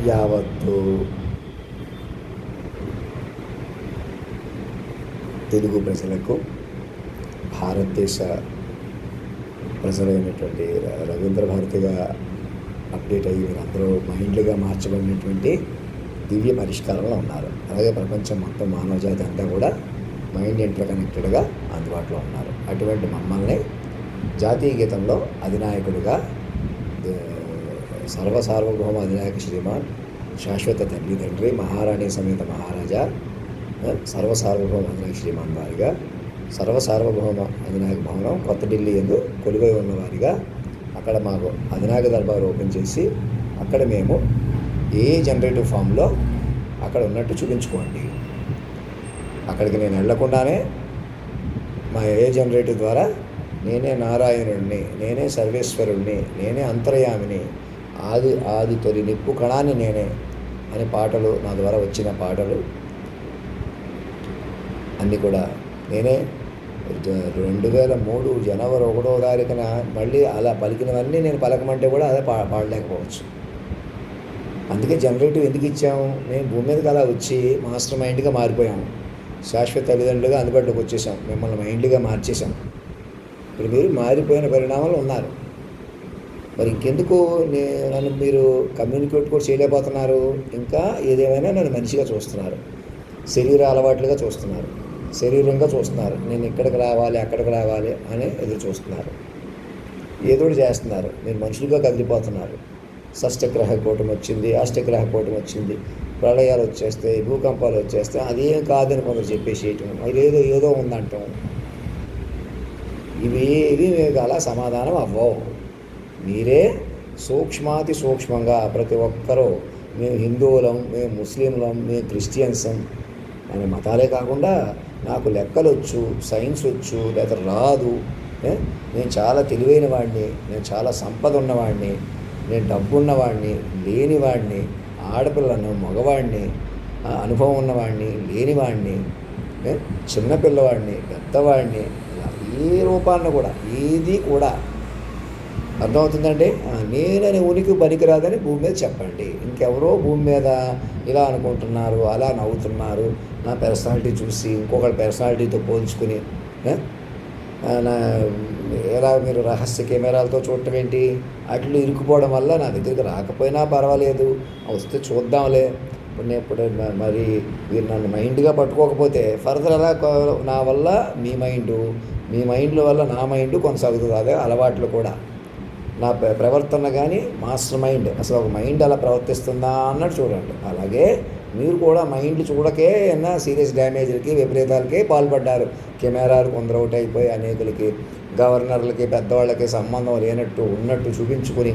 యావత్తు తెలుగు ప్రజలకు, భారతదేశ ప్రజలైనటువంటి రవీంద్ర భారతిగా అప్డేట్ అయ్యి వీరందరూ మైండ్లుగా మార్చబడినటువంటి దివ్య పరిష్కారంలో ఉన్నారు. అలాగే ప్రపంచం మొత్తం మానవజాతి అంతా కూడా మైండ్ ఇంటర్ కనెక్టెడ్గా అందుబాటులో ఉన్నారు. అటువంటి మమ్మల్ని జాతీయ గీతంలో అధినాయకుడిగా సర్వసార్వభౌమ అధినాయక శ్రీమాన్ శాశ్వత తల్లి తండ్రి మహారాణి సమేత మహారాజా సర్వసార్వభౌమ అధినాయక శ్రీమాన్ వారిగా సర్వసార్వభౌమ అధినాయక భవనం కొత్త ఢిల్లీ యందు కొలువై ఉన్నవారిగా అక్కడ మాకు అధినాయక దర్బార్ ఓపెన్ చేసి అక్కడ మేము ఏ జనరేటివ్ ఫామ్లో అక్కడ ఉన్నట్టు చూపించుకోండి. అక్కడికి నేను వెళ్లకుండానే మా ఏ జనరేటివ్ ద్వారా నేనే నారాయణుడిని, నేనే సర్వేశ్వరుడిని, నేనే అంతర్యామిని, ఆది తొలి నిప్పు కణాన్ని నేనే అనే పాటలు, నా ద్వారా వచ్చిన పాటలు అన్నీ కూడా నేనే 2003 జనవరి 1వ తారీఖున మళ్ళీ అలా పలికినవన్నీ నేను పలకమంటే కూడా అదే పాడలేకపోవచ్చు. అందుకే జనరేటివ్ ఎందుకు ఇచ్చాము? మేము భూమి మీదకి అలా వచ్చి మాస్టర్ మైండ్గా మారిపోయాము. శాశ్వత తల్లిదండ్రులుగా అందుబాటులోకి వచ్చేసాం. మిమ్మల్ని మైండ్గా మార్చేసాం. ఇప్పుడు మీరు మారిపోయిన పరిణామాలు ఉన్నారు. మరి ఇంకెందుకు నన్ను మీరు కమ్యూనికేట్ కూడా చేయలేకపోతున్నారు? ఇంకా ఏదేమైనా నన్ను మనిషిగా చూస్తున్నారు, శరీర అలవాట్లుగా చూస్తున్నారు, శరీరంగా చూస్తున్నారు. నేను ఇక్కడికి రావాలి, అక్కడికి రావాలి అని ఎదురు చూస్తున్నారు. ఏదో చేస్తున్నారు. మీరు మనుషులుగా కదిలిపోతున్నారు. షష్టగ్రహ కూటమి వచ్చింది, అష్టగ్రహ కూటమి వచ్చింది, ప్రళయాలు వచ్చేస్తాయి, భూకంపాలు వచ్చేస్తాయి, అదేం కాదని కొందరు చెప్పేసేయటం, అది ఏదో ఉందంటాం. ఇవి మీకు అలా సమాధానం అవ్వవు. మీరే సూక్ష్మాతి సూక్ష్మంగా ప్రతి ఒక్కరూ మేము హిందువులం, మేము ముస్లింలం, మేము క్రిస్టియన్సం అనే మతాలే కాకుండా నాకు లెక్కలు వచ్చు, సైన్స్ వచ్చు, లేదా రాదు, నేను చాలా తెలివైన వాడిని, నేను చాలా సంపద ఉన్నవాడిని, నేను డబ్బు ఉన్నవాడిని, లేనివాడిని, ఆడపిల్లను, మగవాడిని, అనుభవం ఉన్నవాడిని, లేనివాడిని, చిన్నపిల్లవాడిని, పెద్దవాడిని, ఏ రూపాన్ని కూడా ఏది కూడా అర్థమవుతుందండి. నేనని ఉనికి పనికిరాదని భూమి మీద చెప్పండి. ఇంకెవరో భూమి మీద ఇలా అనుకుంటున్నారు, అలా నవ్వుతున్నారు, నా పర్సనాలిటీ చూసి ఇంకొకరి పర్సనాలిటీతో పోల్చుకుని ఎలా మీరు రహస్య కెమెరాలతో చూడటం ఏంటి? అట్లు ఇరుక్కుపోవడం వల్ల నా దగ్గరికి రాకపోయినా పర్వాలేదు, వస్తే చూద్దాంలే. ఇప్పుడు మరి మీరు నన్ను మైండ్గా పట్టుకోకపోతే ఫర్దర్ అలా నా వల్ల మీ మైండ్ల వల్ల నా మైండ్ కొనసాగుతుంది. అదే అలవాట్లు కూడా నా ప్రవర్తన కానీ మాస్టర్ మైండ్ అసలు ఒక మైండ్ అలా ప్రవర్తిస్తుందా అన్నట్టు చూడండి. అలాగే మీరు కూడా మైండ్లు చూడకే ఏమన్నా సీరియస్ డ్యామేజ్లకి, విపరీతాలకి పాల్పడ్డారు. కెమెరాలు కొందరు ఒకటి అయిపోయి అనేకులకి, గవర్నర్లకి, పెద్దవాళ్ళకి సంబంధం లేనట్టు ఉన్నట్టు చూపించుకుని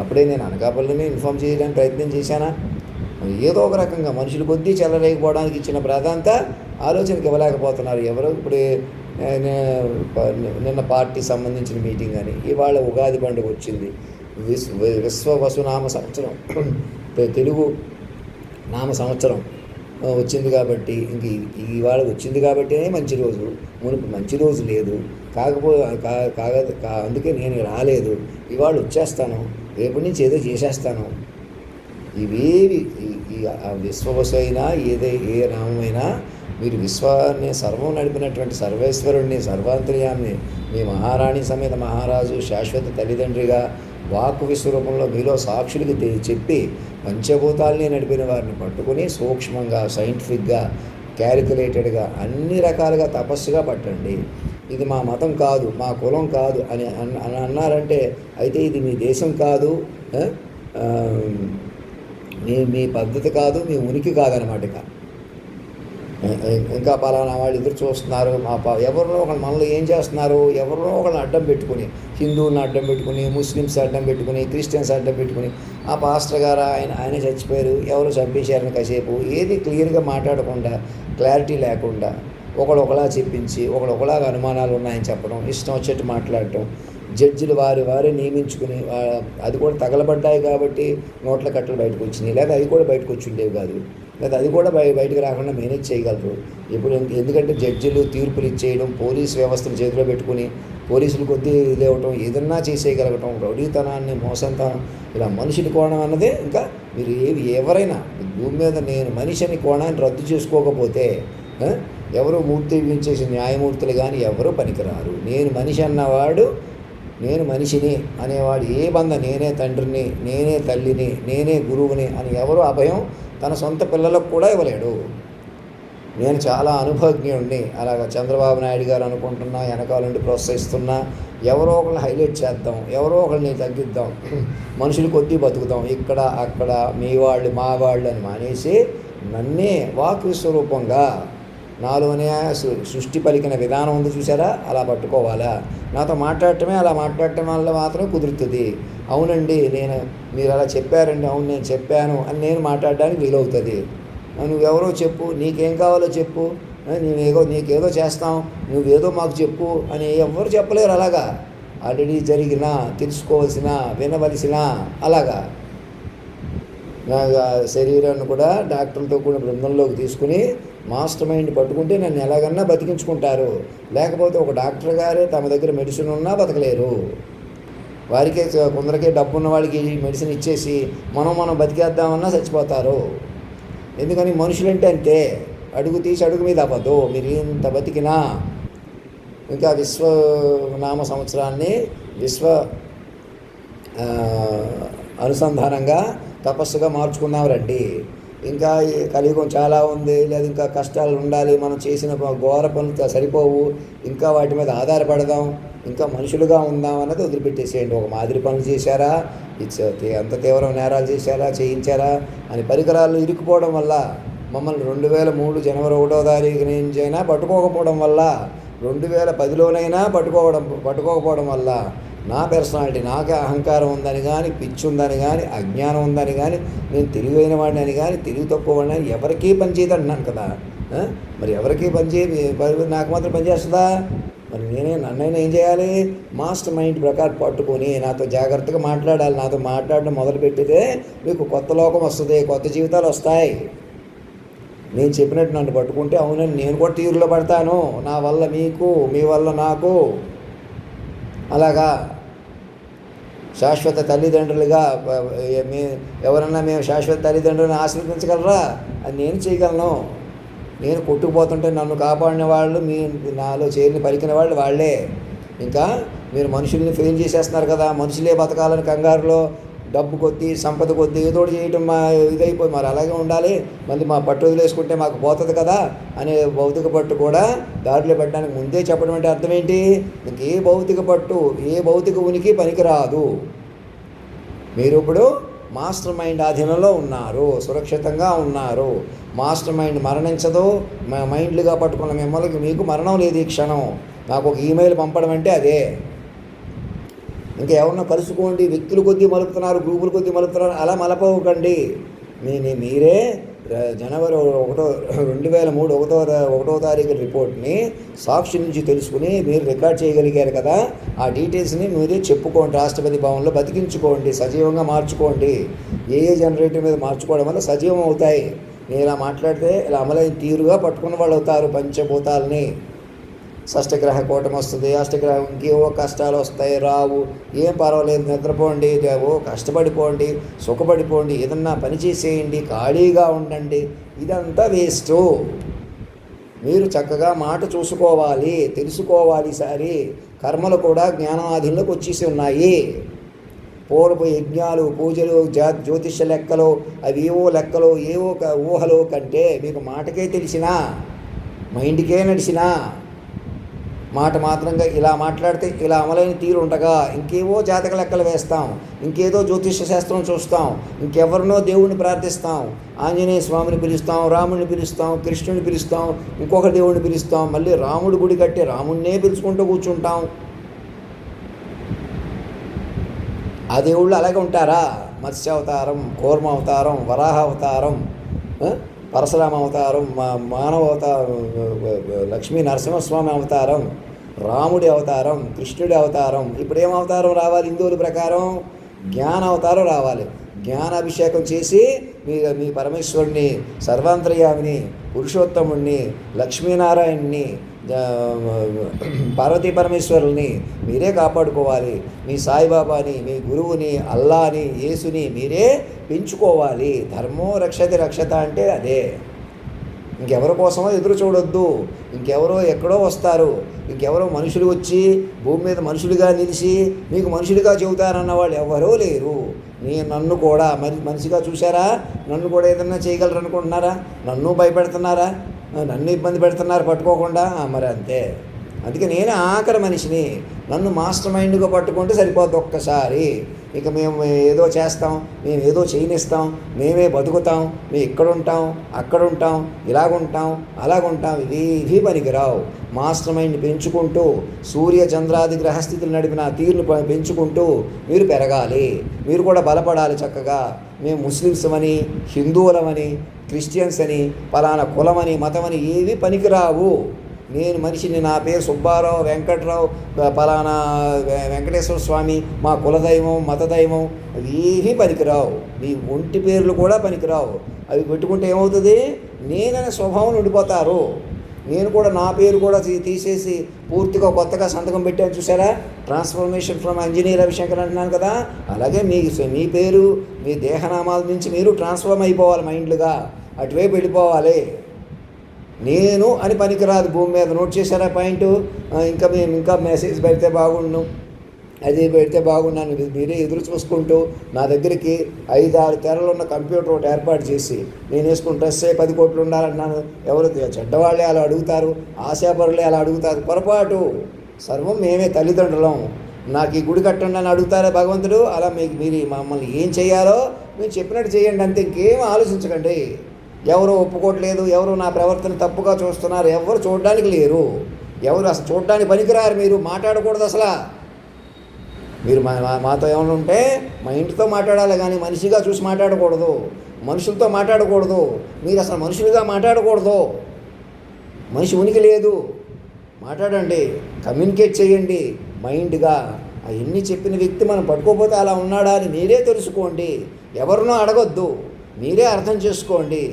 అప్పుడే నేను అనకాపల్లిని ఇన్ఫామ్ చేయడానికి ప్రయత్నం చేశానా? ఏదో ఒక రకంగా మనుషులు కొద్దీ చెల్లలేకపోవడానికి ఇచ్చిన ప్రాధాన్యత ఆలోచనకి ఇవ్వలేకపోతున్నారు ఎవరు. ఇప్పుడు నిన్న పార్టీ సంబంధించిన మీటింగ్ అని, ఇవాళ ఉగాది పండుగ వచ్చింది, విశ్వవసునామ సంవత్సరం, తెలుగు నామ సంవత్సరం వచ్చింది కాబట్టి ఇంక ఇవాళ వచ్చింది కాబట్టినే మంచి రోజు, మునుపు మంచి రోజు లేదు. అందుకే నేను రాలేదు, ఇవాళ వచ్చేస్తాను, రేపటి నుంచి ఏదో చేసేస్తాను. ఇవేవి విశ్వవసు అయినా ఏ నామైనా మీరు విశ్వాన్ని సర్వం నడిపినటువంటి సర్వేశ్వరుణ్ణి, సర్వాంతర్యాన్ని, మీ మహారాణి సమేత మహారాజు శాశ్వత తల్లిదండ్రిగా వాక్కు విశ్వరూపంలో మీలో సాక్షులకి చెప్పి పంచభూతాల్ని నడిపిన వారిని పట్టుకుని సూక్ష్మంగా, సైంటిఫిక్గా, క్యాలిక్యులేటెడ్గా అన్ని రకాలుగా తపస్సుగా పట్టండి. ఇది మా మతం కాదు, మా కులం కాదు అని అన్నారంటే అయితే ఇది మీ దేశం కాదు, మీ పద్ధతి కాదు, మీ ఉనికి కాదనమాట. ఇంకా పలానా వాళ్ళు ఎదురు చూస్తున్నారు, ఎవరినో ఒకళ్ళు మనలో ఏం చేస్తున్నారు, ఎవరినో ఒకళ్ళని అడ్డం పెట్టుకుని, హిందువులను అడ్డం పెట్టుకుని, ముస్లిమ్స్ అడ్డం పెట్టుకుని, క్రిస్టియన్స్ అడ్డం పెట్టుకుని, ఆ పాస్టర్ గారు ఆయన చచ్చిపోయారు, ఎవరు చంపేశారని కాసేపు ఏది క్లియర్గా మాట్లాడకుండా, క్లారిటీ లేకుండా ఒకళ్ళొకలా చెప్పించి ఒకళ్ళొకలాగా అనుమానాలు ఉన్నాయని చెప్పడం, ఇష్టం వచ్చేట్టు మాట్లాడటం, జడ్జిలు వారి నియమించుకుని అది కూడా తగలబడ్డాయి కాబట్టి నోట్ల కట్టలు బయటకు వచ్చినాయి, లేదా అవి కూడా బయటకు వచ్చి ఉండేవి కాదు. లేదా అది కూడా బయటకు రాకుండా మేనేజ్ చేయగలరు. ఇప్పుడు ఎందుకంటే జడ్జిలు తీర్పులు ఇచ్చేయడం, పోలీస్ వ్యవస్థను చేతిలో పెట్టుకుని పోలీసులు కొద్దీ ఇదేవటం, ఏదన్నా చేసేయగలగటం, రౌడీతనాన్ని, మోసంతనం, ఇలా మనిషిని కోణం అన్నదే. ఇంకా మీరు ఎవరైనా భూమి మీద నేను మనిషిని కోణాన్ని రద్దు చేసుకోకపోతే ఎవరు మూర్తి వించేసి న్యాయమూర్తులు కానీ ఎవరు పనికిరారు. నేను మనిషి అన్నవాడు, నేను మనిషిని అనేవాడు ఏ బంధం, నేనే తండ్రిని, నేనే తల్లిని, నేనే గురువుని అని ఎవరు అభయం తన సొంత పిల్లలకు కూడా ఇవ్వలేడు. నేను చాలా అనుభవజ్ఞుడిని అలాగ చంద్రబాబు నాయుడు గారు అనుకుంటున్నా, వెనకాల నుండి ప్రోత్సహిస్తున్నా, ఎవరో ఒకరిని హైలైట్ చేద్దాం, ఎవరో ఒకరిని తగ్గిద్దాం, మనుషులు కొద్దీ బతుకుదాం, ఇక్కడ అక్కడ మీ వాళ్ళు మా వాళ్ళు అని మానేసి నన్నే వాక్ విశ్వరూపంగా నాలోనే సృష్టి పలికిన విధానం ఉంది చూసారా, అలా పట్టుకోవాలా. నాతో మాట్లాడటమే, అలా మాట్లాడటం వల్ల మాత్రం కుదురుతుంది. అవునండి మీరు అలా చెప్పారండి, అవును నేను చెప్పాను అని నేను మాట్లాడడానికి వీలవుతుంది. నువ్వెవరో చెప్పు, నీకేం కావాలో చెప్పు, నీకేదో చేస్తాం, నువ్వేదో మాకు చెప్పు అని ఎవ్వరు చెప్పలేరు. అలాగా ఆల్రెడీ జరిగిన, తెలుసుకోవాల్సిన, వినవలసిన, అలాగా శరీరాన్ని కూడా డాక్టర్లతో కూడిన బృందంలోకి తీసుకుని మాస్టర్ మైండ్ పట్టుకుంటే నన్ను ఎలాగన్నా బతికించుకుంటారు. లేకపోతే ఒక డాక్టర్ గారే తమ దగ్గర మెడిసిన్ ఉన్నా బతకలేరు. వారికే కొందరికే డబ్బున్న వాళ్ళకి మెడిసిన్ ఇచ్చేసి మనం బతికేద్దామన్నా చచ్చిపోతారు. ఎందుకని మనుషులంటే అంతే, అడుగు తీసి అడుగు మీద అవ్వదు. మీరు ఇంత బతికినా ఇంకా విశ్వనామ సంవత్సరాన్ని అనుసంధానంగా తపస్సుగా మార్చుకుందాం రండి. ఇంకా కలియుగం చాలా ఉంది, లేదా ఇంకా కష్టాలు ఉండాలి, మనం చేసిన ఘోర పనులు సరిపోవు, ఇంకా వాటి మీద ఆధారపడదాం, ఇంకా మనుషులుగా ఉందాం అన్నది వదిలిపెట్టేసేయండి. ఒక మాదిరి పనులు చేశారా, అంత తీవ్ర నేరాలు చేశారా, చేయించారా అని పరికరాలు ఇరుక్కుపోవడం వల్ల, మమ్మల్ని 2003 జనవరి 1వ తారీఖు నుంచైనా పట్టుకోకపోవడం వల్ల, 2010లోనైనా పట్టుకోకపోవడం వల్ల నా పర్సనాలిటీ, నాకే అహంకారం ఉందని కానీ, పిచ్చి ఉందని కానీ, అజ్ఞానం ఉందని కానీ, నేను తెలివైన వాడిని అని కానీ, తెలివి తక్కువ వాడిని అని ఎవరికీ పనిచేయదు అంటున్నాను కదా. మరి ఎవరికీ నాకు మాత్రం పనిచేస్తుందా? మరి నన్నైనా ఏం చేయాలి? మాస్టర్ మైండ్ ప్రకారం పట్టుకొని నాతో జాగ్రత్తగా మాట్లాడాలి. నాతో మాట్లాడడం మొదలుపెట్టితే మీకు కొత్త లోకం వస్తుంది, కొత్త జీవితాలు వస్తాయి. నేను చెప్పినట్టు నన్ను పట్టుకుంటే అవునని నేను కూడా తీరులో పడతాను. నా వల్ల మీకు, మీ వల్ల నాకు, అలాగా శాశ్వత తల్లిదండ్రులుగా ఎవరన్నా మేము శాశ్వత తల్లిదండ్రులను ఆశీర్వదించగలరా? అది నేను చేయగలను. నేను కొట్టుకుపోతుంటే నన్ను కాపాడిన వాళ్ళు, నాలో చేరిన పలికిన వాళ్ళు వాళ్ళే. ఇంకా మీరు మనుషుల్ని ఫెయిల్ చేసేస్తున్నారు కదా, మనుషులే బతకాలని కంగారులో డబ్బు కొద్దీ, సంపద కొద్దీ ఏదో చేయటం ఇదైపోయి మరి అలాగే ఉండాలి, మళ్ళీ మా పట్టు వదిలేసుకుంటే మాకు పోతుంది కదా అనే భౌతిక పట్టు కూడా దారిలో పెట్టడానికి ముందే చెప్పడం అంటే అర్థం ఏంటి? మీకు ఏ భౌతిక పట్టు, ఏ భౌతిక ఉనికి పనికిరాదు. మీరు ఇప్పుడు మాస్టర్ మైండ్ ఆధీనంలో ఉన్నారు, సురక్షితంగా ఉన్నారు. Master mind మరణించదు. మైండ్లుగా పట్టుకున్న మిమ్మల్ని మీకు మరణం లేదు ఈ క్షణం. నాకు ఒక ఈమెయిల్ పంపడం అంటే అదే. ఇంకా ఎవరన్నా కలుసుకోండి, వ్యక్తుల కొద్దీ మలుపుతున్నారు, గ్రూపుల కొద్దీ మలుపుతున్నారు, అలా మలపవ్వకండి. మీరే జనవరి 2003 1వ తారీఖు రిపోర్ట్ని సాక్షి నుంచి తెలుసుకుని మీరు రికార్డ్ చేయగలిగారు కదా, ఆ డీటెయిల్స్ని మీరే చెప్పుకోండి, రాష్ట్రపతి భవన్లో బతికించుకోండి, సజీవంగా మార్చుకోండి. ఏ జనరేటర్ మీద మార్చుకోవడం వల్ల సజీవం అవుతాయి. నేను ఇలా మాట్లాడితే ఇలా అమలైన తీరుగా పట్టుకున్న వాళ్ళు అవుతారు. పంచభూతాలని షష్టగ్రహ కూటమి వస్తుంది, అష్టగ్రహం ఇంకేవో కష్టాలు వస్తాయి, రావు, ఏం పర్వాలేదు, నిద్రపోండి, కష్టపడిపోండి, సుఖపడిపోండి, ఏదన్నా పని చేసేయండి, ఖాళీగా ఉండండి, ఇదంతా వేస్టు. మీరు చక్కగా మాట చూసుకోవాలి, తెలుసుకోవాలి. ఈసారి కర్మలు కూడా జ్ఞానాధీనంలోకి వచ్చేసి ఉన్నాయి. పూర్వపు యజ్ఞాలు, పూజలు, జ్యోతిష్య లెక్కలు, అవి ఏవో లెక్కలు, ఏవో ఊహలు కంటే మీకు మాటకే తెలిసినా, మైండ్కే నడిచినా, మాట మాత్రంగా ఇలా మాట్లాడితే ఇలా అమలైన తీరు ఉండగా ఇంకేవో జాతక లెక్కలు వేస్తాం, ఇంకేదో జ్యోతిష్య శాస్త్రం చూస్తాం, ఇంకెవరినో దేవుడిని ప్రార్థిస్తాం, ఆంజనేయ స్వామిని పిలుస్తాం, రాముడిని పిలుస్తాం, కృష్ణుని పిలుస్తాం, ఇంకొక దేవుడిని పిలుస్తాం, మళ్ళీ రాముడి గుడి కట్టి రాముడినే పిలుచుకుంటూ కూర్చుంటాం. ఆ దేవుళ్ళు అలాగే ఉంటారా? మత్స్యావతారం, కూర్మ అవతారం, వరాహ అవతారం, పరశురామ అవతారం, మానవ అవతారం, లక్ష్మీ నరసింహస్వామి అవతారం, రాముడి అవతారం, కృష్ణుడి అవతారం. ఇప్పుడు ఏం అవతారం రావాలి హిందువుల ప్రకారం? జ్ఞానావతారం రావాలి. జ్ఞానాభిషేకం చేసి మీ పరమేశ్వరుని, సర్వాంతర్యామిని, పురుషోత్తముణ్ణి, లక్ష్మీనారాయణ్ణి, పార్వతీ పరమేశ్వరుల్ని మీరే కాపాడుకోవాలి. మీ సాయిబాబాని, మీ గురువుని, అల్లాని, యేసుని మీరే పెంచుకోవాలి. ధర్మో రక్షతి రక్షత అంటే అదే. ఇంకెవరి కోసమో ఎదురు చూడొద్దు. ఇంకెవరో ఎక్కడో వస్తారు, ఇంకెవరో మనుషులు వచ్చి భూమి మీద మనుషులుగా నిలిచి మీకు మనుషులుగా చెబుతారన్న వాళ్ళు ఎవరూ లేరు. నన్ను కూడా మనిషిగా చూసారా? నన్ను కూడా ఏదన్నా చేయగలరు అనుకుంటున్నారా? నన్ను భయపెడుతున్నారా? నన్ను ఇబ్బంది పెడుతున్నారు పట్టుకోకుండా? మరి అంతే. అందుకే నేను ఆఖరి మనిషిని. నన్ను మాస్టర్ మైండ్గా పట్టుకుంటే సరిపోద్ది ఒక్కసారి. ఇక మేము ఏదో చేస్తాం, మేము ఏదో చేయనిస్తాం, మేమే బతుకుతాం, మేము ఇక్కడుంటాం, అక్కడుంటాం, ఇలాగుంటాం, అలాగుంటాం, ఇవి పనికిరావు. మాస్టర్ మైండ్ని పెంచుకుంటూ సూర్య చంద్రాది గ్రహస్థితులు నడిపిన తీరును పెంచుకుంటూ మీరు పెరగాలి. మీరు కూడా బలపడాలి చక్కగా. మేము ముస్లిమ్స్ అని, హిందువులమని, క్రిస్టియన్స్ అని, పలానా కులమని, మతమని ఏవి పనికిరావు. నేను మనిషిని, నా పేరు సుబ్బారావు, వెంకట్రావు, పలానా వెంకటేశ్వర స్వామి మా కులదైవం, మతదైవం, అవి ఏమీ పనికిరావు. మీ ఒంటి పేర్లు కూడా పనికిరావు. అవి పెట్టుకుంటే ఏమవుతుంది? నేననే స్వభావం ఉండిపోతారు. నేను కూడా నా పేరు కూడా తీసేసి పూర్తిగా కొత్తగా సంతకం పెట్టాను చూసారా? ట్రాన్స్ఫర్మేషన్ ఫ్రమ్ ఇంజనీర్ రవిశంకర్ అంటున్నాను కదా. అలాగే మీ పేరు, మీ దేహనామాల నుంచి మీరు ట్రాన్స్ఫార్మ్ అయిపోవాలి. మైండ్లుగా అటువైపు వెళ్ళిపోవాలి. నేను అని పనికిరాదు భూమి మీద. నోట్ చేశారా పాయింట్? ఇంకా మెసేజ్ పెడితే బాగుండు, అది పెడితే బాగున్నాను. మీరే ఎదురు చూసుకుంటూ నా దగ్గరికి 5-6 తెరలు ఉన్న కంప్యూటర్ ఒకటి ఏర్పాటు చేసి నేను వేసుకుని డ్రెస్ 10 కోట్లు ఉండాలన్నాను. ఎవరు చెడ్డవాళ్ళే అలా అడుగుతారు, ఆశాపరులే అలా అడుగుతారు. పొరపాటు. సర్వం మేమే తల్లిదండ్రులం. నాకు ఈ గుడి కట్టండి అని అడుగుతారా భగవంతుడు? అలా మీరు మమ్మల్ని ఏం చేయాలో మీరు చెప్పినట్టు చేయండి అంతే. ఇంకేం ఆలోచించకండి. ఎవరు ఒప్పుకోవట్లేదు, ఎవరు నా ప్రవర్తన తప్పుగా చూస్తున్నారు, ఎవరు చూడడానికి లేరు. ఎవరు అసలు చూడడానికి పనికిరారు. మీరు మాట్లాడకూడదు అసలు. మీరు మాతో ఏమైనా ఉంటే మా ఇంటితో మాట్లాడాలి కానీ మనిషిగా చూసి మాట్లాడకూడదు, మనుషులతో మాట్లాడకూడదు. మీరు అసలు మనుషులుగా మాట్లాడకూడదు. మనిషి ఉనికి లేదు. మాట్లాడండి, కమ్యూనికేట్ చేయండి మైండ్గా. అవన్నీ చెప్పిన వ్యక్తి మనం పట్టుకోకపోతే అలా ఉన్నాడా అని మీరే తెలుసుకోండి. ఎవరినో అడగొద్దు, మీరే అర్థం చేసుకోండి.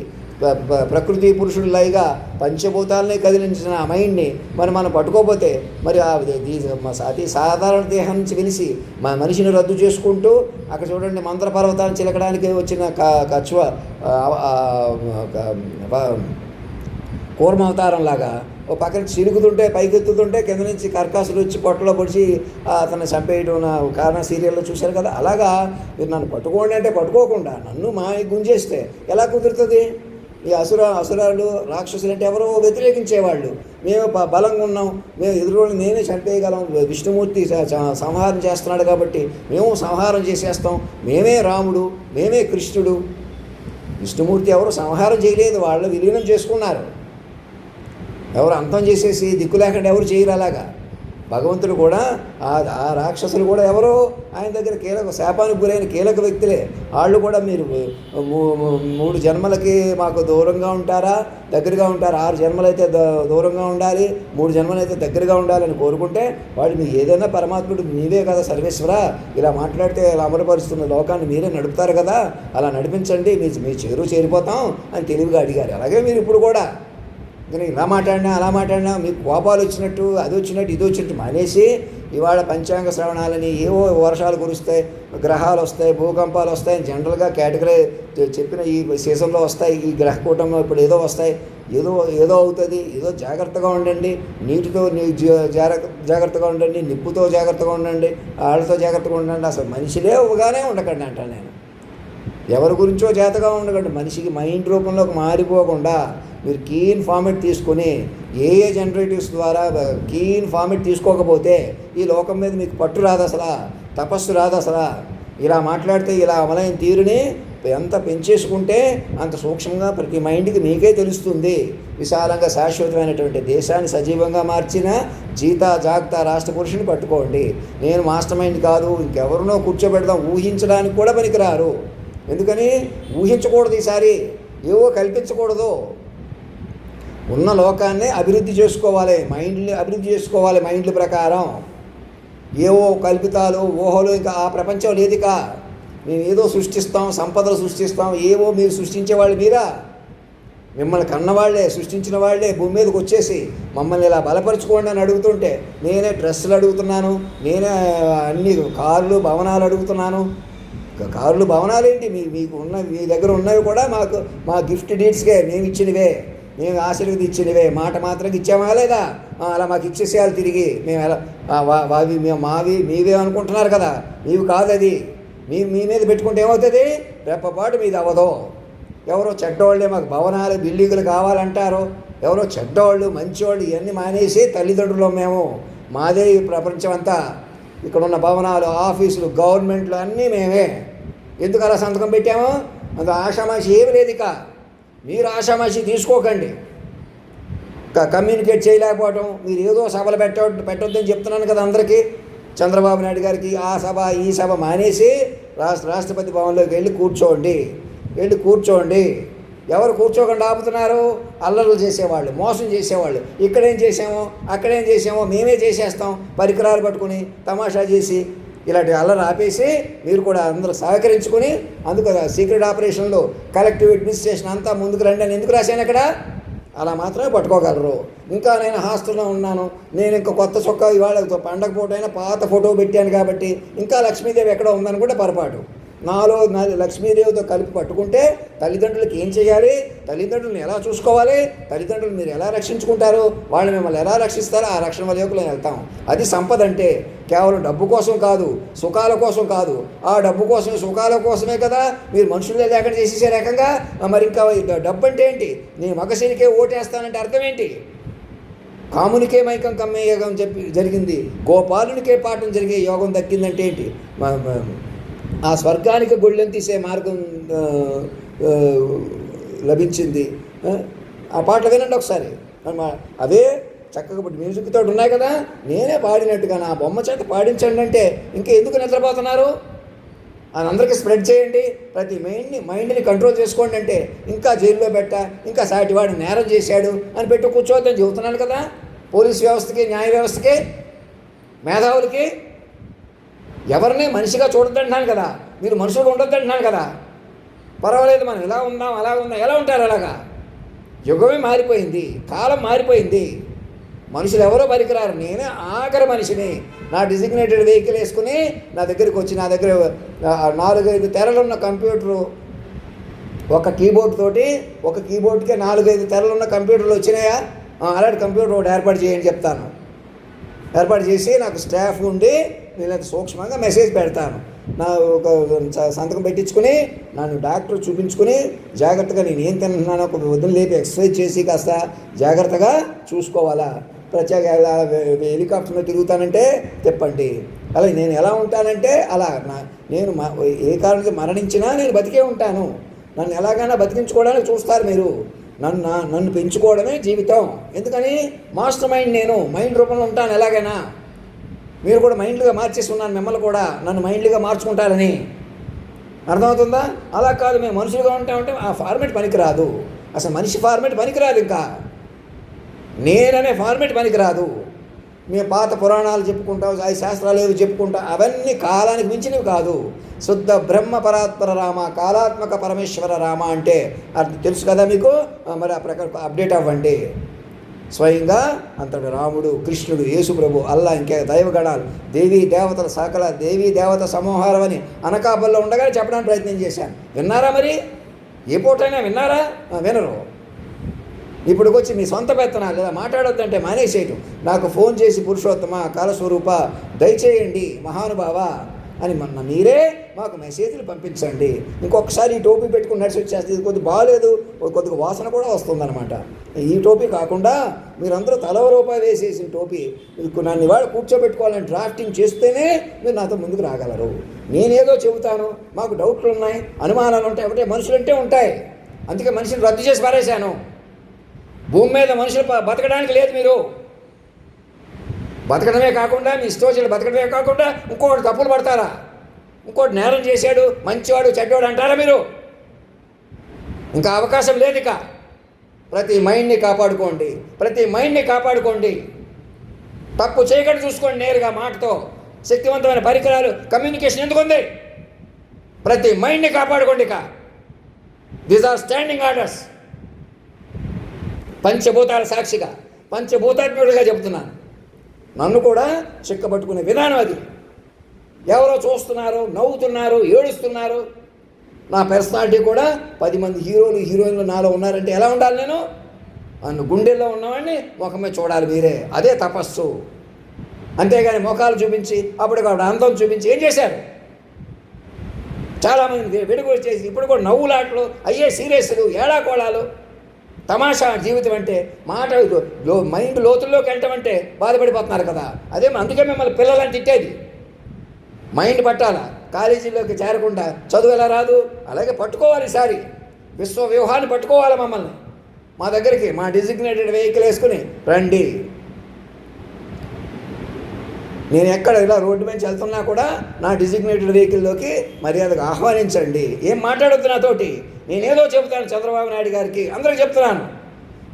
ప్రకృతి పురుషుడు లైగా పంచభూతాలని కదిలించిన ఆ మైండ్ని మనం పట్టుకోపోతే మరి అతి సాధారణ దేహం నుంచి వెలిసి మనిషిని రద్దు చేసుకుంటూ అక్కడ చూడండి మంత్ర పర్వతాన్ని చిలకడానికి వచ్చిన కచ్వ కూర్మావతారం లాగా ఓ పక్కన చిరుగుతుంటే పైకెత్తుతుంటే కింద నుంచి కర్కాసులు వచ్చి పొట్టలో పొడిచి అతన్ని చంపేయడం కారణం సీరియల్లో చూశారు కదా. అలాగా మీరు నన్ను పట్టుకోండి అంటే పట్టుకోకుండా నన్ను గుంజేస్తే ఎలా కుదురుతుంది? ఈ అసురాలు రాక్షసులు అంటే ఎవరో వ్యతిరేకించేవాళ్ళు. మేము బలంగా ఉన్నాం, మేము ఎదురుని మేమే చంపేయగలం, విష్ణుమూర్తి సంహారం చేస్తున్నాడు కాబట్టి మేము సంహారం చేసేస్తాం, మేమే రాముడు, మేమే కృష్ణుడు. విష్ణుమూర్తి ఎవరు సంహారం చేయలేదు, వాళ్ళు విలీనం చేసుకున్నారు. ఎవరు అంతం చేసేసి దిక్కు లేకుండా ఎవరు చేయరు. అలాగా భగవంతుడు కూడా ఆ రాక్షసులు కూడా ఎవరో ఆయన దగ్గర శాపానికి గురైన కీలక వ్యక్తులే. వాళ్ళు కూడా మీరు 3 జన్మలకి మాకు దూరంగా ఉంటారా, దగ్గరగా ఉంటారా? 6 జన్మలైతే దూరంగా ఉండాలి, 3 జన్మలైతే దగ్గరగా ఉండాలని కోరుకుంటే వాళ్ళు మీరు ఏదైనా పరమాత్ముడు నీవే కదా సర్వేశ్వర, ఇలా మాట్లాడితే ఇలా అమలుపరుస్తున్న లోకాన్ని మీరే నడుపుతారు కదా, అలా నడిపించండి, మీ చేరిపోతాం అని తెలివిగా అడిగారు. అలాగే మీరు ఇప్పుడు కూడా ఇలా మాట్లాడినా అలా మాట్లాడినా మీకు కోపాలు వచ్చినట్టు, అది వచ్చినట్టు, ఇది వచ్చినట్టు మానేసి ఇవాళ పంచాంగ శ్రవణాలని ఏవో వర్షాలు కురుస్తాయి, గ్రహాలు వస్తాయి, భూకంపాలు వస్తాయి, జనరల్గా కేటగిరీ చెప్పిన ఈ సీజన్లో వస్తాయి, ఈ గ్రహ కూటంలో ఇప్పుడు ఏదో వస్తాయి, ఏదో అవుతుంది, ఏదో జాగ్రత్తగా ఉండండి. నీటితో జాగ్రత్తగా ఉండండి, నిప్పుతో జాగ్రత్తగా ఉండండి, వాళ్ళతో జాగ్రత్తగా ఉండండి. అసలు మనిషిలే ఒకగానే ఉండకండి అంటాను నేను. ఎవరి గురించో జాగ్రత్తగా ఉండకండి. మనిషికి మైండ్ రూపంలోకి మారిపోకుండా మీరు కీన్ ఫార్మెట్ తీసుకొని ఏ జనరేటివ్స్ ద్వారా కీన్ ఫార్మెట్ తీసుకోకపోతే ఈ లోకం మీద మీకు పట్టు రాదు, అసలు తపస్సు రాదు. అసలు ఇలా మాట్లాడితే ఇలా అమలైన తీరుని ఎంత పెంచేసుకుంటే అంత సూక్ష్మంగా ప్రతి మైండ్కి మీకే తెలుస్తుంది. విశాలంగా శాశ్వతమైనటువంటి దేశాన్ని సజీవంగా మార్చిన జాగ్త రాష్ట్ర పురుషుని పట్టుకోండి. నేను మాస్టర్ మైండ్ కాదు, ఇంకెవరినో కూర్చోబెడదాం, ఊహించడానికి కూడా పనికిరారు. ఎందుకని ఊహించకూడదు, ఈసారి ఏవో కల్పించకూడదు. ఉన్న లోకాన్ని అభివృద్ధి చేసుకోవాలి, మైండ్ని అభివృద్ధి చేసుకోవాలి మైండ్ల ప్రకారం. ఏవో కల్పితాలు ఊహలు, ఇంకా ఆ ప్రపంచం లేదిక. మేము ఏదో సృష్టిస్తాం, సంపదలు సృష్టిస్తాం, ఏవో మీరు సృష్టించేవాళ్ళు మీరా? మిమ్మల్ని కన్నవాళ్లే, సృష్టించిన వాళ్ళే భూమి మీదకి వచ్చేసి మమ్మల్ని ఇలా బలపరుచుకోండి అని అడుగుతుంటే నేనే డ్రెస్సులు అడుగుతున్నాను, నేనే అన్ని కార్లు భవనాలు అడుగుతున్నాను. కార్లు భవనాలు ఏంటి, మీకు ఉన్న మీ దగ్గర ఉన్నవి కూడా మా గిఫ్ట్ డీడ్స్కే మేము ఇచ్చినవే, మేము ఆశీర్వది ఇచ్చినవే. మాట మాత్రం ఇచ్చామా లేదా? అలా మాకు ఇచ్చేసేయాలి తిరిగి. మేము ఎలా మేము మావి మీవే అనుకుంటున్నారు కదా, మీవి కాదు అది. మీ మీద పెట్టుకుంటే ఏమవుతుంది? రెప్పపాటు మీది అవ్వదు. ఎవరో చెడ్డవాళ్ళే మాకు భవనాలు బిల్డింగులు కావాలంటారు. ఎవరో చెడ్డవాళ్ళు మంచివాళ్ళు ఇవన్నీ మానేసి తల్లిదండ్రులు మేము, మాదే ఈ ప్రపంచం అంతా. ఇక్కడ ఉన్న భవనాలు, ఆఫీసులు, గవర్నమెంట్లు అన్నీ మేమే. ఎందుకు అలా సంతకం పెట్టాము? అంత ఆషామాషి ఏమి లేదు. ఇక మీరు ఆషామాషి తీసుకోకండి. కమ్యూనికేట్ చేయలేకపోవటం, మీరు ఏదో సభలు పెట్టొద్దని చెప్తున్నాను కదా అందరికీ. చంద్రబాబు నాయుడు గారికి ఆ సభ ఈ సభ మానేసి రాష్ట్రపతి భవన్లోకి వెళ్ళి కూర్చోండి. ఎవరు కూర్చోకుండా ఆపుతున్నారు? అల్లర్లు చేసేవాళ్ళు, మోసం చేసేవాళ్ళు. ఇక్కడేం చేసామో అక్కడేం చేసామో మేమే చేసేస్తాం, పరికరాలు పట్టుకుని తమాషా చేసి ఇలాంటి అల్లరి ఆపేసి మీరు కూడా అందరూ సహకరించుకొని, అందుకు సీక్రెట్ ఆపరేషన్లో కలెక్టివ్ అడ్మినిస్ట్రేషన్ అంతా ముందుకు రండి అని ఎందుకు రాశాను అక్కడ? అలా మాత్రమే పట్టుకోగలరు. ఇంకా నేను హాస్టల్లో ఉన్నాను, నేను ఇంకా కొత్త చొక్కా ఇవాళ పండగ ఫోటో అయినా పాత ఫోటో పెట్టాను కాబట్టి ఇంకా లక్ష్మీదేవి ఎక్కడ ఉందని కూడా పొరపాటు. నాలో లక్ష్మీదేవితో కలిపి పట్టుకుంటే తల్లిదండ్రులకి ఏం చేయాలి, తల్లిదండ్రులను ఎలా చూసుకోవాలి, తల్లిదండ్రులు మీరు ఎలా రక్షించుకుంటారు, వాళ్ళు మిమ్మల్ని ఎలా రక్షిస్తారో ఆ రక్షణ వలయంలో వెళ్తాం. అది సంపద అంటే. కేవలం డబ్బు కోసం కాదు, సుఖాల కోసం కాదు. ఆ డబ్బు కోసం సుఖాల కోసమే కదా మీరు మనుషులే లేకుండా చేసేసే రకంగా. మరి ఇంకా డబ్బు అంటే ఏంటి? నీ మగశనికే ఓటేస్తానంటే అర్థం ఏంటి? కామునికే మైకం కమ్మే యోగం జరిగింది, గోపాలునికే పాఠం జరిగే యోగం దక్కిందంటే ఏంటి? ఆ స్వర్గానికి గొళ్ళెం తీసే మార్గం లభించింది. ఆ పాటలు వినండి ఒకసారి. అవే చక్కగా మ్యూజిక్ తోటి ఉన్నాయి కదా, నేనే పాడినట్టుగా నా బొమ్మ చేత పాడించండి అంటే ఇంకా ఎందుకు నిద్రపోతున్నారు? అని అందరికీ స్ప్రెడ్ చేయండి. ప్రతి మైండ్ని కంట్రోల్ చేసుకోండి అంటే ఇంకా జైల్లో ఇంకా సాటివాడు నేరం చేశాడు అని పెట్టి కూర్చోవద్దని చెబుతున్నాను కదా. పోలీస్ వ్యవస్థకి, న్యాయ వ్యవస్థకి, మేధావులకి ఎవరిని మనిషిగా చూడొద్దంటున్నాను కదా. మీరు మనుషులు ఉండొద్దంటున్నాను కదా. పర్వాలేదు, మనం ఇలా ఉందాం అలా ఉందాం. ఎలా ఉంటారు అలాగా? యుగమే మారిపోయింది, కాలం మారిపోయింది. మనుషులు ఎవరో పనికిరారు. నేనే ఆఖరి మనిషిని. నా డిజిగ్నేటెడ్ వెహికల్ వేసుకుని నా దగ్గరికి వచ్చి, నా దగ్గర 4-5 తెరలున్న కంప్యూటరు, ఒక కీబోర్డ్కే 4-5 తెరలున్న కంప్యూటర్లు వచ్చినాయా? అలాంటి కంప్యూటర్ ఒకటి ఏర్పాటు చేయని చెప్తాను. ఏర్పాటు చేసి నాకు స్టాఫ్ ఉండి నేను అది సూక్ష్మంగా మెసేజ్ పెడతాను. నా ఒక సంతకం పెట్టించుకుని నన్ను డాక్టర్ చూపించుకుని జాగ్రత్తగా నేను ఏం తింటున్నానో ఒక వదిలి లేపి ఎక్సర్సైజ్ చేసి కాస్త జాగ్రత్తగా చూసుకోవాలా. ప్రత్యేక హెలికాప్టర్లో తిరుగుతానంటే తిప్పండి. అలా నేను ఎలా ఉంటానంటే అలా. నేను ఏ కారణంగా మరణించినా నేను బతికే ఉంటాను. నన్ను ఎలాగైనా బతికించుకోవడానికి చూస్తారు మీరు. నన్ను పెంచుకోవడమే జీవితం. ఎందుకని? Master mind. నేను మైండ్ రూపంలో ఉంటాను ఎలాగైనా. మీరు కూడా మైండ్లుగా మార్చేసి ఉన్నాను మిమ్మల్ని కూడా, నన్ను మైండ్లుగా మార్చుకుంటారని. అర్థమవుతుందా? అలా కాదు, మేము మనుషులుగా ఉంటామంటే ఆ ఫార్మేట్ పనికిరాదు. అసలు మనిషి ఫార్మేట్ పనికిరాదు. ఇంకా నేననే ఫార్మేట్ పనికిరాదు. మేము పాత పురాణాలు చెప్పుకుంటాం, ఆ శాస్త్రాలు ఏవి చెప్పుకుంటాం, అవన్నీ కాలానికి మించినవి కాదు. శుద్ధ బ్రహ్మ పరాత్పర రామ, కాలాత్మక పరమేశ్వర రామ అంటే అది తెలుసు కదా మీకు. మరి ఆ ప్రకారం అప్డేట్ అవ్వండి. స్వయంగా అంతటి రాముడు, కృష్ణుడు, యేసుప్రభు, అల్లా, ఇంకే దైవగణాలు, దేవీ దేవతల సకల దేవీ దేవత సమూహారం అని అనకాపల్లో ఉండగానే చెప్పడానికి ప్రయత్నం చేశాను. విన్నారా? మరి ఏ పూటైనా విన్నారా? వినరు. ఇప్పుడుకొచ్చి మీ సొంత పెత్తనాలు లేదా మాట్లాడొద్దంటే మానేసేయటం. నాకు ఫోన్ చేసి పురుషోత్తమ, కాలస్వరూప, దయచేయండి మహానుభావ అని మీరే మాకు మెసేజ్లు పంపించండి. ఇంకొకసారి ఈ టోపీ పెట్టుకుని నడిచి వచ్చేస్తే ఇది కొద్దిగా బాగాలేదు, కొద్దిగా వాసన కూడా వస్తుందన్నమాట. ఈ టోపీ కాకుండా మీరందరూ రూపాయి వేసేసిన టోపీ నన్ను ఇవాళ కూర్చోబెట్టుకోవాలని డ్రాఫ్టింగ్ చేస్తేనే మీరు నాతో ముందుకు రాగలరు. నేనేదో చెబుతాను, మాకు డౌట్లు ఉన్నాయి, అనుమానాలు ఉంటాయి. ఒకటే మనుషులంటే ఉంటాయి, అందుకే మనిషిని రద్దు చేసి పారేశాను. భూమి మీద మనుషులు బతకడానికి లేదు. మీరు బతకడమే కాకుండా, మీ ఇష్టోచలు బతకడమే కాకుండా ఇంకోటి తప్పులు పడతారా? ఇంకోటి నేరం చేశాడు, మంచివాడు, చెడ్డవాడు అంటారా మీరు? ఇంకా అవకాశం లేదు. ఇక ప్రతి మైండ్ని కాపాడుకోండి. తప్పు చేయకుండా చూసుకోండి. నేరుగా మాటతో శక్తివంతమైన పరికరాలు, కమ్యూనికేషన్ ఎందుకు ఉంది? ప్రతి మైండ్ని కాపాడుకోండి. ఇక దీస్ ఆర్ స్టాండింగ్ ఆర్డర్స్. పంచభూతాల సాక్షిగా, పంచభూతాత్ముడిగా చెబుతున్నాను. నన్ను కూడా చిక్కబట్టుకునే విధానం అది. ఎవరో చూస్తున్నారు, నవ్వుతున్నారు, ఏడుస్తున్నారు. నా పర్సనాలిటీ కూడా 10 మంది హీరోలు హీరోయిన్లు నాలో ఉన్నారంటే ఎలా ఉండాలి? నేను నన్ను గుండెల్లో ఉన్నవాడిని ముఖమే చూడాలి మీరే. అదే తపస్సు. అంతేగాని ముఖాలు చూపించి అప్పటికప్పుడు అందం చూపించి ఏం చేశారు? చాలామంది వెడుగులు చేసి ఇప్పుడు కూడా నవ్వులాట్లు అయ్యే సీరియస్లు, ఏడాకోళాలు, తమాషా జీవితం అంటే. మాట మైండ్ లోతుల్లోకి వెళ్ళటం అంటే బాధపడిపోతున్నారు కదా. అదే అందుకే మిమ్మల్ని పిల్లలని తిట్టేది. మైండ్ పట్టాలా, కాలేజీలోకి చేరకుండా చదువు ఎలా రాదు? అలాగే పట్టుకోవాలి. ఈసారి విశ్వ వ్యూహాన్ని పట్టుకోవాలి. మమ్మల్ని మా దగ్గరికి మా డిజిగ్నేటెడ్ వెహికల్ వేసుకుని రండి. నేను ఎక్కడ ఇలా రోడ్డు మీద వెళ్తున్నా కూడా నా డిజిగ్నేటెడ్ వెహికల్లోకి మర్యాదగా ఆహ్వానించండి. ఏం మాట్లాడొద్దు నాతోటి. నేనేదో చెబుతాను చంద్రబాబు నాయుడు గారికి, అందరికీ చెప్తున్నాను.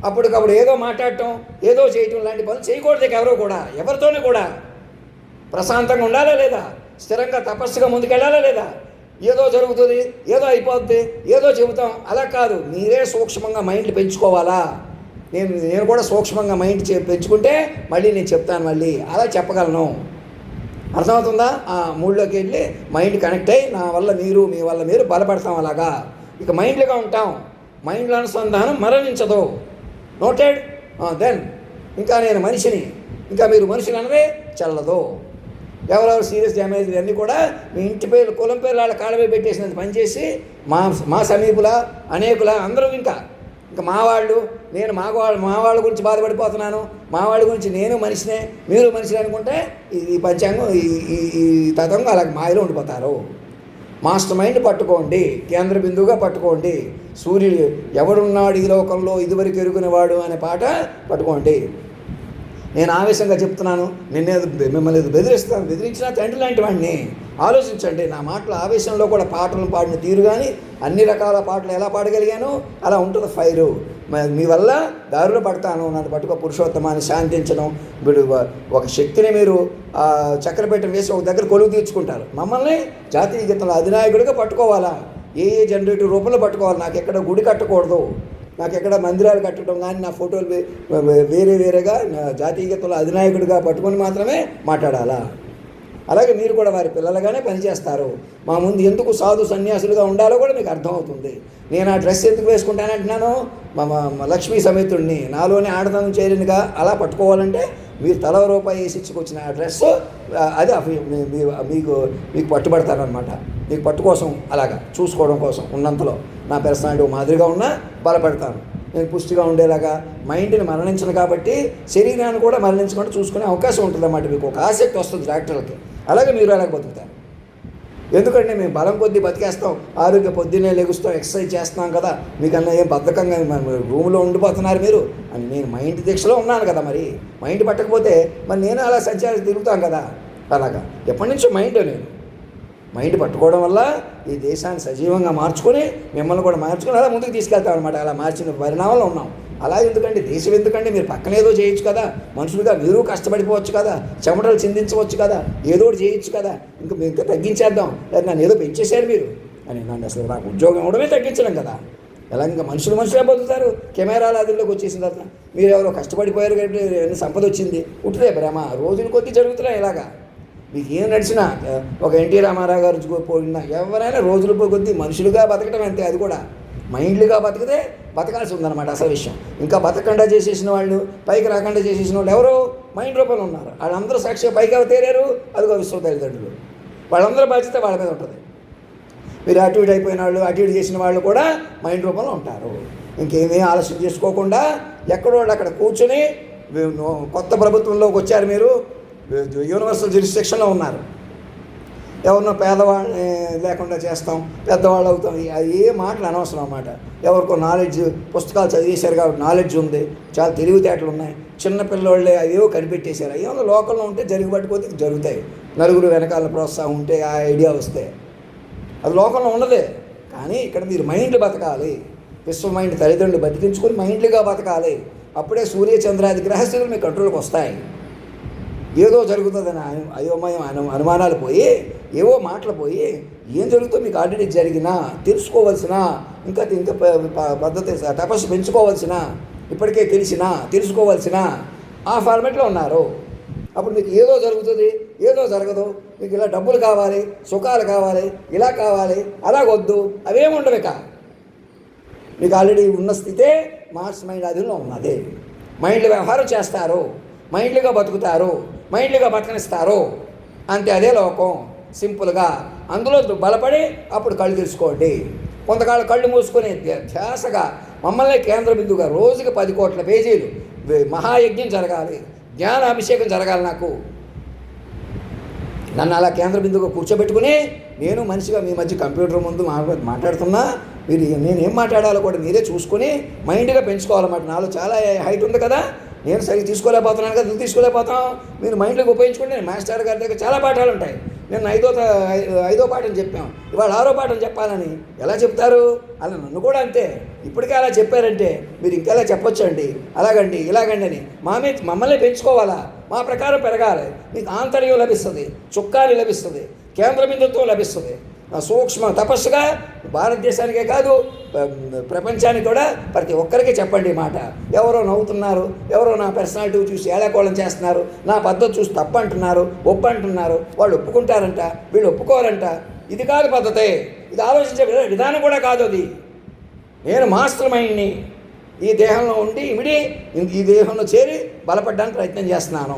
అప్పటికప్పుడు ఏదో మాట్లాడటం, ఏదో చేయటం లాంటి పనులు చేయకూడదు. ఎవరో కూడా, ఎవరితోనే కూడా ప్రశాంతంగా ఉండాలా లేదా? స్థిరంగా తపస్సుగా ముందుకెళ్ళాలా లేదా? ఏదో జరుగుతుంది, ఏదో అయిపోద్ది, ఏదో చెబుతాం, అలా కాదు. మీరే సూక్ష్మంగా మైండ్లు పెంచుకోవాలా. నేను కూడా సూక్ష్మంగా మైండ్ పెంచుకుంటే మళ్ళీ నేను చెప్తాను, మళ్ళీ అలా చెప్పగలను. అర్థమవుతుందా? ఆ మూడ్లోకి వెళ్ళి మైండ్ కనెక్ట్ అయ్యి నా వల్ల మీరు, మీ వల్ల మీరు బలపడతాం. అలాగా ఇక మైండ్లుగా ఉంటాం. మైండ్ల అనుసంధానం మరణించదు. నోటెడ్. దెన్ ఇంకా నేను మనిషిని, ఇంకా మీరు మనుషులు అనవే చెల్లదు. ఎవరెవరు సీరియస్ డ్యామేజ్ అన్నీ కూడా మీ ఇంటి పేరు, కులం పేరు వాళ్ళ కాళ్ళపై పెట్టేసినంత పనిచేసి మా సమీపుల అనేకుల అందరూ ఇంకా మావాళ్ళు, నేను మా వాళ్ళ గురించి బాధపడిపోతున్నాను, మా వాళ్ళ గురించి నేను మనిషినే, మీరు మనిషిని అనుకుంటే ఈ పంచాంగం, ఈ తతంగం అలాగే మాయలో ఉండిపోతారు. మాస్టర్ మైండ్ పట్టుకోండి, కేంద్ర బిందువుగా పట్టుకోండి. సూర్యుడు ఎవడున్నాడు ఈ లోకంలో ఇదివరకు ఎరుగునేవాడు అనే పాట పట్టుకోండి. నేను ఆవేశంగా చెప్తున్నాను, మిమ్మల్ని బెదిరించిన తండ్రి లాంటి వాడిని. ఆలోచించండి. నా మాటల ఆవేశంలో కూడా పాటలు పాడిన తీరు కానీ, అన్ని రకాల పాటలు ఎలా పాడగలిగాను అలా ఉంటుంది ఫైరు. మీ వల్ల దారిలో పడతాను. నన్ను పట్టుకో పురుషోత్తమాన్ని శాంతించడం. ఇప్పుడు ఒక శక్తిని మీరు చక్రపీఠం వేసి ఒక దగ్గర కొలువు తీర్చుకుంటారు. మమ్మల్ని జాతీయ గీతంలో అధినాయకుడిగా పట్టుకోవాలా? ఏ జనరేటివ్ రూపంలో పట్టుకోవాలి. నాకు ఎక్కడ గుడి కట్టకూడదు, నాకు ఎక్కడ మందిరాలు కట్టడం కానీ, నా ఫోటోలు వేరేగా జాతీయ గీతంలో అధినాయకుడిగా పట్టుకొని మాత్రమే మాట్లాడాలా. అలాగే మీరు కూడా వారి పిల్లలుగానే పనిచేస్తారు. మా ముందు ఎందుకు సాధు సన్యాసులుగా ఉండాలో కూడా మీకు అర్థమవుతుంది. నేను ఆ డ్రెస్ ఎందుకు వేసుకుంటానంటున్నాను? మా లక్ష్మీ సమేతుడిని, నాలోనే ఆడదనం చేరినగా అలా పట్టుకోవాలంటే మీరు తల రూపాయి వేసి ఇచ్చుకొచ్చిన ఆ డ్రెస్ అది మీకు పట్టుబడతారనమాట. మీకు పట్టు కోసం అలాగా చూసుకోవడం కోసం ఉన్నంతలో నా పర్సనాలిటీ మాదిరిగా ఉన్నా బలపెడతాను. నేను పుష్టిగా ఉండేలాగా మైండ్ని మరణించను కాబట్టి శరీరాన్ని కూడా మరణించకుండా చూసుకునే అవకాశం ఉంటుంది అన్నమాట. మీకు ఒక ఆసక్తి వస్తుంది డాక్టర్లకి. అలాగే మీరు అలాగే బతుకుతారు. ఎందుకంటే మేము బలం కొద్దీ బతికేస్తాం, ఆరోగ్య పొద్దున్నే లెగుస్తాం, ఎక్సర్సైజ్ చేస్తున్నాం కదా, మీకన్నా ఏం బద్ధకంగా రూమ్లో ఉండిపోతున్నారు మీరు అని. నేను మైండ్ దీక్షలో ఉన్నాను కదా, మరి మైండ్ పట్టకపోతే మరి నేను అలా సంచారం తిరుగుతాను కదా. అలాగా ఎప్పటి నుంచో మైండ్ పట్టుకోవడం వల్ల ఈ దేశాన్ని సజీవంగా మార్చుకొని మిమ్మల్ని కూడా మార్చుకొని అలా ముందుకు తీసుకెళ్తాం అనమాట. అలా మార్చిన పరిణామంలో ఉన్నాం. అలా ఎందుకండి, దేశం ఎందుకండి, మీరు పక్కన ఏదో చేయొచ్చు కదా, మనుషులుగా మీరు కష్టపడిపోవచ్చు కదా, చెమటలు చిందించవచ్చు కదా, ఏదో ఒకటి చేయొచ్చు కదా. ఇంకా తగ్గించేద్దాం, లేదా నన్ను ఏదో పెంచేశారు మీరు అని. నన్ను అసలు నాకు ఉద్యోగం ఇవ్వడమే తగ్గించడం కదా. ఎలా ఇంకా మనుషులే బతుకుతారు. కెమెరాల అదుల్లోకి వచ్చేసిన తర్వాత మీరు ఎవరో కష్టపడిపోయారు కాబట్టి సంపద వచ్చింది. ఉట్టిదే భ్రమ. రోజుల కొద్దీ జరుగుతున్నాయి ఇలాగా. మీకు ఏం నడిచినా ఒక ఎన్టీ రామారావు గారు పోయినా ఎవరైనా రోజుల కొద్దీ మనుషులుగా బతకడం అంతే. అది కూడా మైండ్లుగా బతికితే బతకాల్సి ఉందన్నమాట అసలు విషయం. ఇంకా బతకుండా చేసేసిన వాళ్ళు, పైకి రాకుండా చేసేసిన వాళ్ళు ఎవరో మైండ్ రూపంలో ఉన్నారు. వాళ్ళందరూ సాక్షిగా పైకి ఎవరు తేరారు? అదిగో విశ్వ తల్లిదండ్రులు. వాళ్ళందరూ బాధ్యత వాళ్ళ మీద ఉంటుంది. మీరు అటు ఇటు అయిపోయిన వాళ్ళు, అటు ఇటు చేసిన వాళ్ళు కూడా మైండ్ రూపంలో ఉంటారు. ఇంకేమీ ఆలస్యం చేసుకోకుండా ఎక్కడో అక్కడ కూర్చొని, కొత్త ప్రభుత్వంలోకి వచ్చారు మీరు, యూనివర్సల్ జ్యూరిస్డిక్షన్లో ఉన్నారు. ఎవరినో పేదవాళ్ళని లేకుండా చేస్తాం, పెద్దవాళ్ళు అవుతాం, ఏ మాటలు అనవసరం అన్నమాట. ఎవరికో నాలెడ్జ్, పుస్తకాలు చదివేశారు కాబట్టి నాలెడ్జ్ ఉంది, చాలా తెలివితేటలు ఉన్నాయి. చిన్నపిల్లవాళ్ళే అవేవో కనిపెట్టేశారు. అయ్యో లోకల్లో ఉంటే పట్టుకోతే జరుగుతాయి. నలుగురు వెనకాల ప్రోత్సాహం ఉంటే ఆ ఐడియా వస్తే అది లోకంలో ఉండదే. కానీ ఇక్కడ మీరు మైండ్లు బతకాలి. విశ్వ మైండ్ తల్లిదండ్రులు బతికించుకొని మైండ్లుగా బతకాలి. అప్పుడే సూర్య చంద్రాది గ్రహస్థితులు మీ కంట్రోల్కి వస్తాయి. ఏదో జరుగుతుందని అయోమయం అనుమానాలు పోయి, ఏవో మాటలు పోయి, ఏం జరుగుతుందో మీకు ఆల్రెడీ జరిగినా తెలుసుకోవాల్సిన, ఇంకా ఇంకా పద్ధతి తపస్సు పెంచుకోవాల్సిన, ఇప్పటికే తెలుసుకోవాల్సిన ఆ ఫార్మెట్లో ఉన్నారు. అప్పుడు మీకు ఏదో జరుగుతుంది, ఏదో జరగదు, మీకు ఇలా డబ్బులు కావాలి, సుఖాలు కావాలి, ఇలా కావాలి, అలాగొద్దు, అవేముండవు. ఇక మీకు ఆల్రెడీ ఉన్న స్థితే మార్స్ మైండ్ అదిలో ఉన్నది. మైండ్లు వ్యవహారం చేస్తారు, మైండ్లుగా బతుకుతారు, మైండ్లుగా బతకనిస్తారు. అంతే, అదే లోకం సింపుల్గా. అందులో బలపడి అప్పుడు కళ్ళు తెలుసుకోండి. కొంతకాలం కళ్ళు మూసుకొని ధ్యాసగా మమ్మల్ని కేంద్ర బిందుగా రోజుకి 10 కోట్ల పేజీలు మహాయజ్ఞం జరగాలి, జ్ఞానాభిషేకం జరగాలి. నన్ను అలా కేంద్ర బిందుగా కూర్చోబెట్టుకుని నేను మనిషిగా మీ మధ్య కంప్యూటర్ ముందు మాట్లాడుతున్నా. మీరు నేనేం మాట్లాడాలో కూడా మీరే చూసుకొని మైండ్గా పెంచుకోవాలన్నమాట. నాలో చాలా హైట్ ఉంది కదా, నేను సరిగ్గా తీసుకోలేకపోతున్నాను కదా, తీసుకోలేకపోతాం. మీరు మైండ్లోకి ఉపయోగించుకోండి. నేను మాస్టర్ గారి దగ్గర చాలా పాఠాలు ఉంటాయి. నేను ఐదో పాఠం చెప్పాం, ఇవాళ 6వ పాఠం చెప్పాలని ఎలా చెప్తారు? అలా నన్ను కూడా అంతే. ఇప్పటికే అలా చెప్పారంటే మీరు ఇంకెలా చెప్పొచ్చండి, అలాగండి ఇలాగండి అని. మమ్మల్ని పెంచుకోవాలా, మా ప్రకారం పెరగాలి. మీకు ఆంతర్యం లభిస్తుంది, చుక్కాని లభిస్తుంది, కేంద్ర బిందుత్వం లభిస్తుంది. సూక్ష్మ తపస్సుగా భారతదేశానికే కాదు ప్రపంచానికి కూడా ప్రతి ఒక్కరికి చెప్పండి మాట. ఎవరో నవ్వుతున్నారు, ఎవరో నా పర్సనాలిటీ చూసి ఏడాకోళం చేస్తున్నారు, నా పద్ధతి చూసి తప్పు అంటున్నారు, ఒప్పు అంటున్నారు. వాళ్ళు ఒప్పుకుంటారంట, వీళ్ళు ఒప్పుకోరంట. ఇది కాదు పద్ధతే, ఇది ఆలోచించే విధానం కూడా కాదు అది. నేను మాస్టర్ మైండ్ని ఈ దేహంలో ఉండి ఈ దేహంలో చేరి బలపడడానికి ప్రయత్నం చేస్తున్నాను.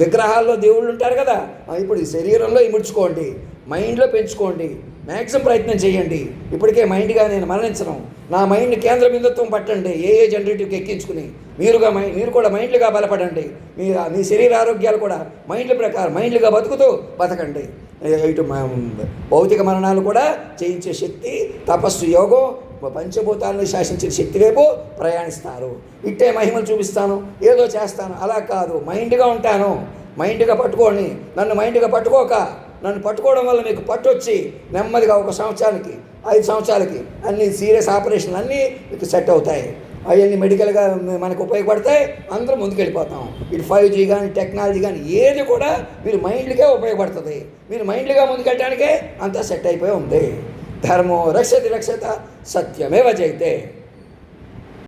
విగ్రహాల్లో దేవుళ్ళు ఉంటారు కదా, ఇప్పుడు ఈ శరీరంలో ఇముడ్చుకోండి, మైండ్లో పెంచుకోండి, మ్యాక్సిమం ప్రయత్నం చేయండి. ఇప్పటికే మైండ్గా నేను మరణించను. నా మైండ్ కేంద్ర బిందుత్వం పట్టండి, ఏ జనరేటివ్కి ఎక్కించుకుని మీరు కూడా మైండ్లుగా బలపడండి. మీ శరీర ఆరోగ్యాలు కూడా మైండ్ల ప్రకారం మైండ్లుగా బతకండి. ఇటు భౌతిక మరణాలు కూడా చేయించే శక్తి, తపస్సు, యోగం, పంచభూతాలను శాసించిన శక్తి వైపు ప్రయాణిస్తారు. ఇట్టే మహిమలు చూపిస్తాను, ఏదో చేస్తాను, అలా కాదు. మైండ్గా ఉంటాను, మైండ్గా పట్టుకోండి. నన్ను మైండ్గా నన్ను పట్టుకోవడం వల్ల మీకు పట్టొచ్చి నెమ్మదిగా 1 సంవత్సరానికి 5 సంవత్సరాలకి అన్ని సీరియస్ ఆపరేషన్లు అన్నీ మీకు సెట్ అవుతాయి. అవన్నీ మెడికల్గా మనకు ఉపయోగపడతాయి. అందరూ ముందుకెళ్ళిపోతాం. ఇటు 5G కానీ టెక్నాలజీ కానీ ఏది కూడా మీరు మైండ్లకే ఉపయోగపడుతుంది. మీరు మైండ్లుగా ముందుకెళ్ళడానికే అంతా సెట్ అయిపోయి ఉంది. ధర్మో రక్షతి రక్షత సత్యమేవ జయతే.